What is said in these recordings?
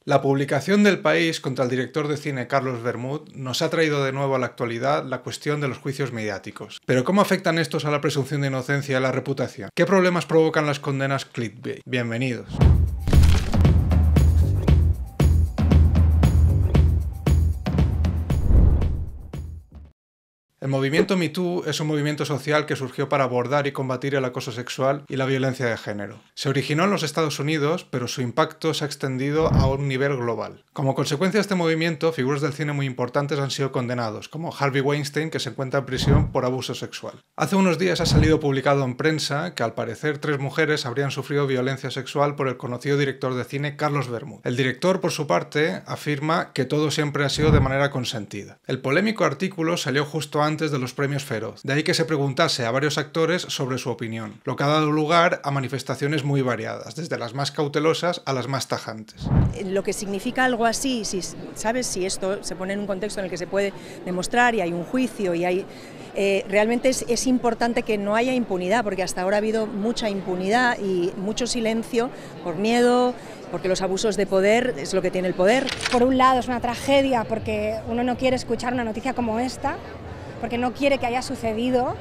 La publicación del País contra el director de cine Carlos Bermúdez nos ha traído de nuevo a la actualidad la cuestión de los juicios mediáticos. Pero ¿cómo afectan estos a la presunción de inocencia y a la reputación? ¿Qué problemas provocan las condenas clickbait? Bienvenidos. El movimiento MeToo es un movimiento social que surgió para abordar y combatir el acoso sexual y la violencia de género. Se originó en los Estados Unidos, pero su impacto se ha extendido a un nivel global. Como consecuencia de este movimiento, figuras del cine muy importantes han sido condenados, como Harvey Weinstein, que se encuentra en prisión por abuso sexual. Hace unos días ha salido publicado en prensa que al parecer 3 mujeres habrían sufrido violencia sexual por el conocido director de cine Carlos Bermúdez. El director, por su parte, afirma que todo siempre ha sido de manera consentida. El polémico artículo salió justo antes de los premios Feroz, de ahí que se preguntase a varios actores sobre su opinión, lo que ha dado lugar a manifestaciones muy variadas, desde las más cautelosas a las más tajantes. Lo que significa algo así, si esto se pone en un contexto en el que se puede demostrar y hay un juicio y hay... realmente es importante que no haya impunidad, porque hasta ahora ha habido mucha impunidad y mucho silencio por miedo, porque los abusos de poder es lo que tiene el poder. Por un lado es una tragedia porque uno no quiere escuchar una noticia como esta, porque no quiere que haya sucedido,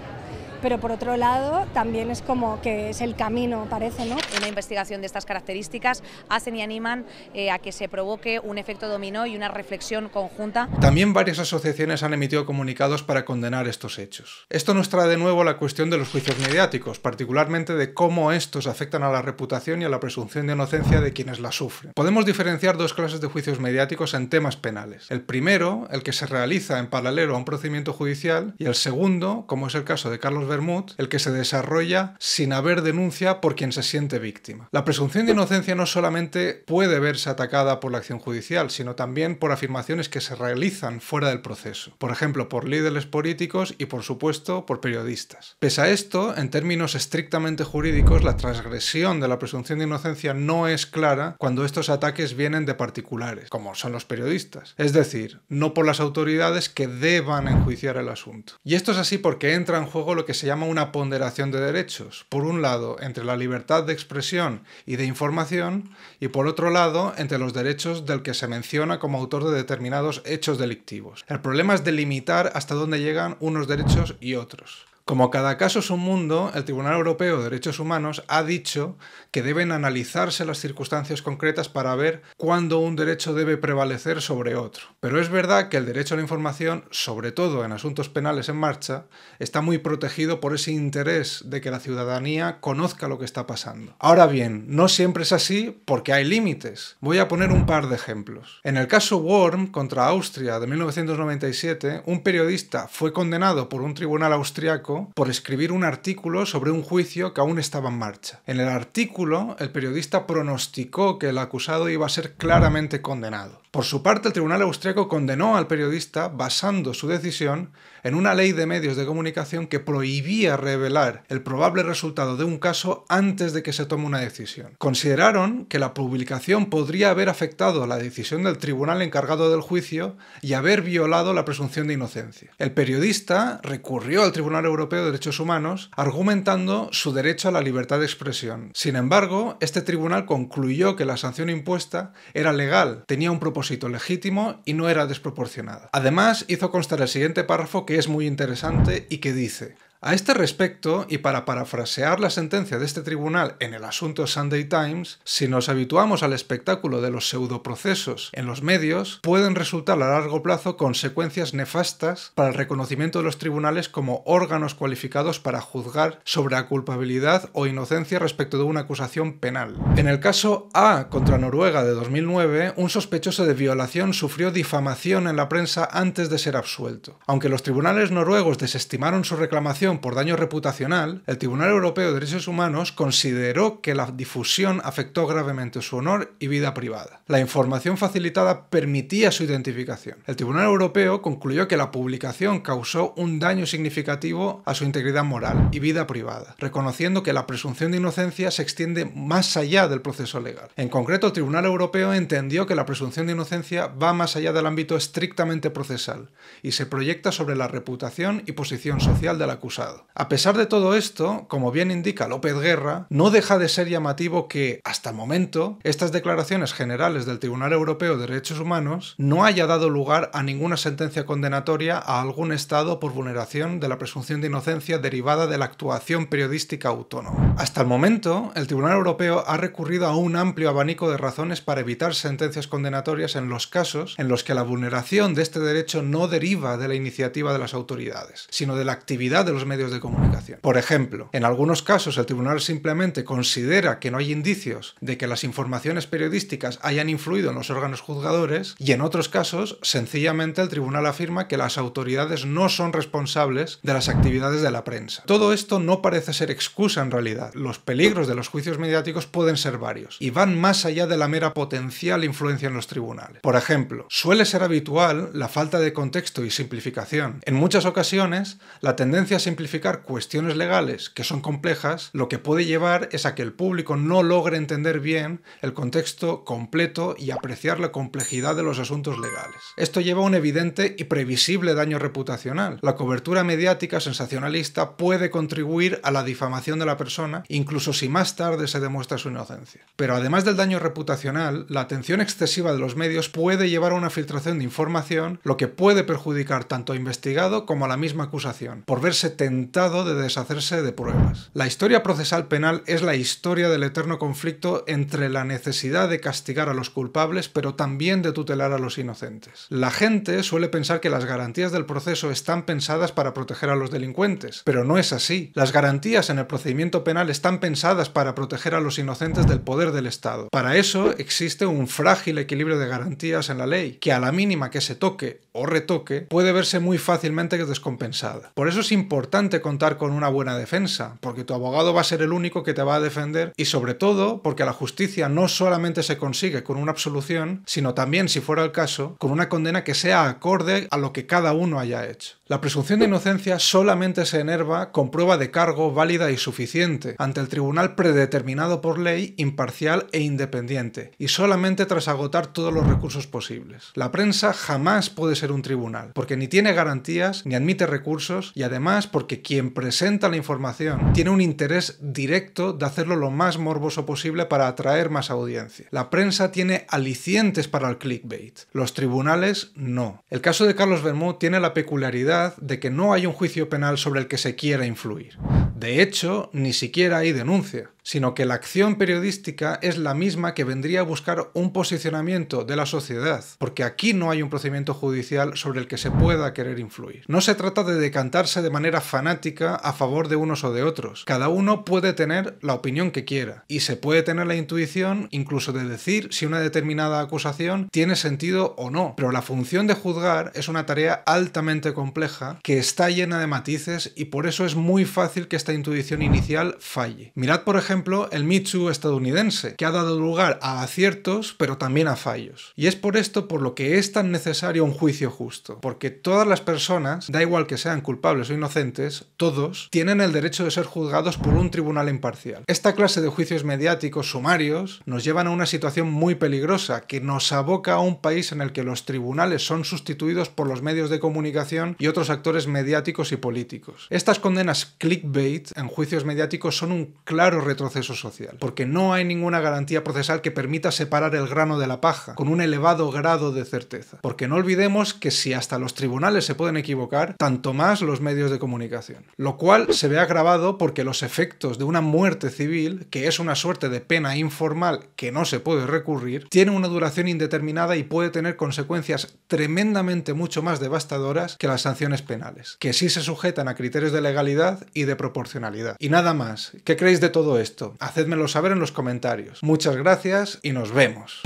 pero por otro lado también es como que es el camino, parece, ¿no? Una investigación de estas características hacen y animan a que se provoque un efecto dominó y una reflexión conjunta. También varias asociaciones han emitido comunicados para condenar estos hechos. Esto nos trae de nuevo la cuestión de los juicios mediáticos, particularmente de cómo estos afectan a la reputación y a la presunción de inocencia de quienes la sufren. Podemos diferenciar 2 clases de juicios mediáticos en temas penales. El primero, el que se realiza en paralelo a un procedimiento judicial, y el segundo, como es el caso de Carlos Bermúdez, el que se desarrolla sin haber denuncia por quien se siente víctima. La presunción de inocencia no solamente puede verse atacada por la acción judicial, sino también por afirmaciones que se realizan fuera del proceso, por ejemplo por líderes políticos y por supuesto por periodistas. Pese a esto, en términos estrictamente jurídicos, la transgresión de la presunción de inocencia no es clara cuando estos ataques vienen de particulares, como son los periodistas, es decir, no por las autoridades que deban enjuiciar el asunto. Y esto es así porque entra en juego lo que se llama una ponderación de derechos, por un lado entre la libertad de expresión y de información y por otro lado entre los derechos del que se menciona como autor de determinados hechos delictivos. El problema es delimitar hasta dónde llegan unos derechos y otros. Como cada caso es un mundo, el Tribunal Europeo de Derechos Humanos ha dicho que deben analizarse las circunstancias concretas para ver cuándo un derecho debe prevalecer sobre otro. Pero es verdad que el derecho a la información, sobre todo en asuntos penales en marcha, está muy protegido por ese interés de que la ciudadanía conozca lo que está pasando. Ahora bien, no siempre es así porque hay límites. Voy a poner un par de ejemplos. En el caso Worm contra Austria de 1997, un periodista fue condenado por un tribunal austriaco por escribir un artículo sobre un juicio que aún estaba en marcha. En el artículo, el periodista pronosticó que el acusado iba a ser claramente condenado. Por su parte, el tribunal austriaco condenó al periodista basando su decisión en una ley de medios de comunicación que prohibía revelar el probable resultado de un caso antes de que se tome una decisión. Consideraron que la publicación podría haber afectado la decisión del tribunal encargado del juicio y haber violado la presunción de inocencia. El periodista recurrió al Tribunal Europeo de Derechos Humanos argumentando su derecho a la libertad de expresión. Sin embargo, este tribunal concluyó que la sanción impuesta era legal, tenía un propósito legítimo y no era desproporcionada. Además, hizo constar el siguiente párrafo que es muy interesante y que dice: a este respecto, y para parafrasear la sentencia de este tribunal en el asunto Sunday Times, si nos habituamos al espectáculo de los pseudoprocesos en los medios, pueden resultar a largo plazo consecuencias nefastas para el reconocimiento de los tribunales como órganos cualificados para juzgar sobre la culpabilidad o inocencia respecto de una acusación penal. En el caso A contra Noruega de 2009, un sospechoso de violación sufrió difamación en la prensa antes de ser absuelto. Aunque los tribunales noruegos desestimaron su reclamación por daño reputacional, el Tribunal Europeo de Derechos Humanos consideró que la difusión afectó gravemente su honor y vida privada. La información facilitada permitía su identificación. El Tribunal Europeo concluyó que la publicación causó un daño significativo a su integridad moral y vida privada, reconociendo que la presunción de inocencia se extiende más allá del proceso legal. En concreto, el Tribunal Europeo entendió que la presunción de inocencia va más allá del ámbito estrictamente procesal y se proyecta sobre la reputación y posición social del acusado. acusado. A pesar de todo esto, como bien indica López Guerra, no deja de ser llamativo que, hasta el momento, estas declaraciones generales del Tribunal Europeo de Derechos Humanos no haya dado lugar a ninguna sentencia condenatoria a algún Estado por vulneración de la presunción de inocencia derivada de la actuación periodística autónoma. Hasta el momento, el Tribunal Europeo ha recurrido a un amplio abanico de razones para evitar sentencias condenatorias en los casos en los que la vulneración de este derecho no deriva de la iniciativa de las autoridades, sino de la actividad de los medios de comunicación. Por ejemplo, en algunos casos el tribunal simplemente considera que no hay indicios de que las informaciones periodísticas hayan influido en los órganos juzgadores, y en otros casos, sencillamente el tribunal afirma que las autoridades no son responsables de las actividades de la prensa. Todo esto no parece ser excusa en realidad. Los peligros de los juicios mediáticos pueden ser varios, y van más allá de la mera potencial influencia en los tribunales. Por ejemplo, suele ser habitual la falta de contexto y simplificación. En muchas ocasiones, la tendencia a simplificar cuestiones legales que son complejas, lo que puede llevar es a que el público no logre entender bien el contexto completo y apreciar la complejidad de los asuntos legales. Esto lleva a un evidente y previsible daño reputacional. La cobertura mediática sensacionalista puede contribuir a la difamación de la persona, incluso si más tarde se demuestra su inocencia. Pero además del daño reputacional, la atención excesiva de los medios puede llevar a una filtración de información, lo que puede perjudicar tanto al investigado como a la misma acusación, por verse tentado de deshacerse de pruebas. La historia procesal penal es la historia del eterno conflicto entre la necesidad de castigar a los culpables, pero también de tutelar a los inocentes. La gente suele pensar que las garantías del proceso están pensadas para proteger a los delincuentes, pero no es así. Las garantías en el procedimiento penal están pensadas para proteger a los inocentes del poder del Estado. Para eso existe un frágil equilibrio de garantías en la ley, que a la mínima que se toque o retoque puede verse muy fácilmente descompensada. Por eso es importante contar con una buena defensa, porque tu abogado va a ser el único que te va a defender, y sobre todo porque la justicia no solamente se consigue con una absolución, sino también, si fuera el caso, con una condena que sea acorde a lo que cada uno haya hecho. La presunción de inocencia solamente se enerva con prueba de cargo válida y suficiente ante el tribunal predeterminado por ley, imparcial e independiente, y solamente tras agotar todos los recursos posibles. La prensa jamás puede ser un tribunal, porque ni tiene garantías ni admite recursos, y además porque quien presenta la información tiene un interés directo de hacerlo lo más morboso posible para atraer más audiencia. La prensa tiene alicientes para el clickbait, los tribunales no. El caso de Carlos Bermúdez tiene la peculiaridad de que no hay un juicio penal sobre el que se quiera influir. De hecho, ni siquiera hay denuncia, sino que la acción periodística es la misma que vendría a buscar un posicionamiento de la sociedad, porque aquí no hay un procedimiento judicial sobre el que se pueda querer influir. No se trata de decantarse de manera fanática a favor de unos o de otros. Cada uno puede tener la opinión que quiera, y se puede tener la intuición incluso de decir si una determinada acusación tiene sentido o no, pero la función de juzgar es una tarea altamente compleja que está llena de matices, y por eso es muy fácil que esta intuición inicial falle. Mirad, por ejemplo, el Me Too estadounidense, que ha dado lugar a aciertos pero también a fallos. Y es por esto por lo que es tan necesario un juicio justo, porque todas las personas, da igual que sean culpables o inocentes, todos tienen el derecho de ser juzgados por un tribunal imparcial. Esta clase de juicios mediáticos sumarios nos llevan a una situación muy peligrosa, que nos aboca a un país en el que los tribunales son sustituidos por los medios de comunicación y otros actores mediáticos y políticos. Estas condenas clickbait en juicios mediáticos son un claro retroceso social, porque no hay ninguna garantía procesal que permita separar el grano de la paja con un elevado grado de certeza. Porque no olvidemos que si hasta los tribunales se pueden equivocar, tanto más los medios de comunicación. Lo cual se ve agravado porque los efectos de una muerte civil, que es una suerte de pena informal que no se puede recurrir, tiene una duración indeterminada y puede tener consecuencias tremendamente mucho más devastadoras que las sanciones penales, que sí se sujetan a criterios de legalidad y de proporcionalidad. Y nada más. ¿Qué creéis de todo esto? Hacédmelo saber en los comentarios. Muchas gracias y nos vemos.